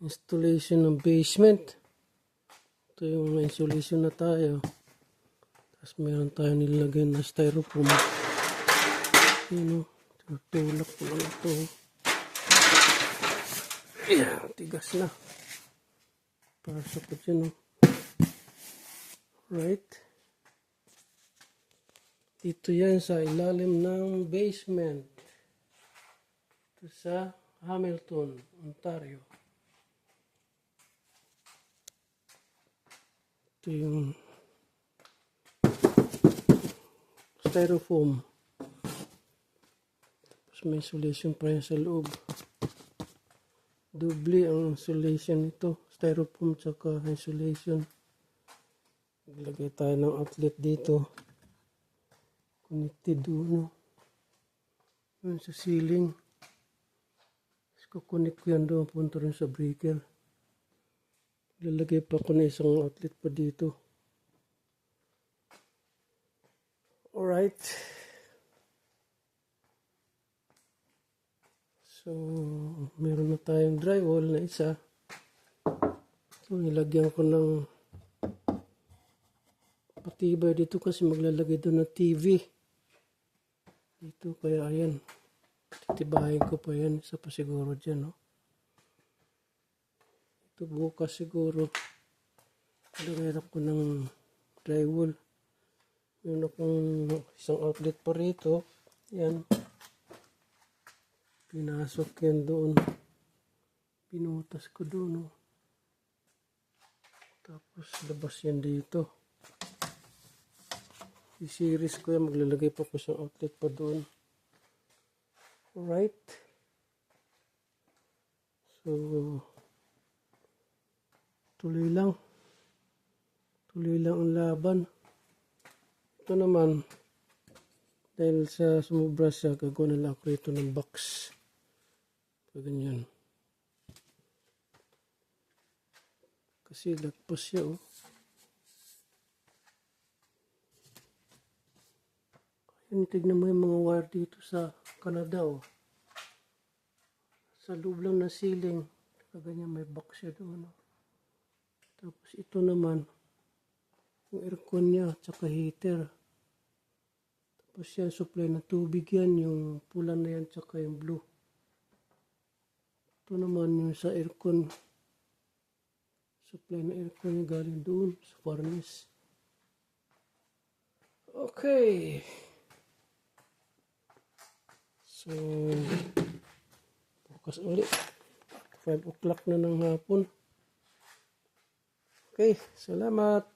Installation ng basement. Ito yung insulation na tayo. Tapos meron tayo nilagay na styrofoam. Yun o. Tinutulak ko lang ito. Ayan, tigas na. Pasok ko dyan o. Right. Dito yan sa ilalim ng basement. Ito sa Hamilton, Ontario. Ito yung styrofoam. Tapos may insulation pa yan sa loob. Doble ang insulation nito. Styrofoam tsaka insulation. Naglagay tayo ng outlet dito. Connected doon. Yun sa ceiling. Kukunik ko yan doon, punta rin sa breaker. Lalagay pa ko na isang outlet pa dito. Alright. So, meron na tayong drywall na isa. So, nilagyan ko ng patibay dito kasi maglalagay doon ng TV. Dito, kaya ayan. Titibahin ko pa yan. Isa pa siguro dyan, no? Ito bukas siguro. Lagyan ko ng drywall. Meron akong isang outlet pa rito. Yan. Pinasok yan doon. Pinutas ko doon, no? Tapos labas yan dito. I-series ko yan. Maglalagay pa ko isang outlet pa doon. Alright. So, tuloy lang. Tuloy lang ang laban. Ito naman, dahil sa sumubra siya, gagawa na lang ako ito ng box. Ganyan. Kasi lagpas siya, oh. Tignan mo yung mga wire dito sa Canada, oh. Sa loob lang ng ceiling. Ganyan, may box siya doon, oh. Tapos ito naman, yung aircon niya, tsaka heater. Tapos yan, supply na tubig yan, yung pula na yan, tsaka yung blue. Ito naman yung sa aircon. Supply na aircon yung galing doon, sa furnace. Okay. So, bukas ulit. 5 o'clock na ng hapon. Okay, salamat.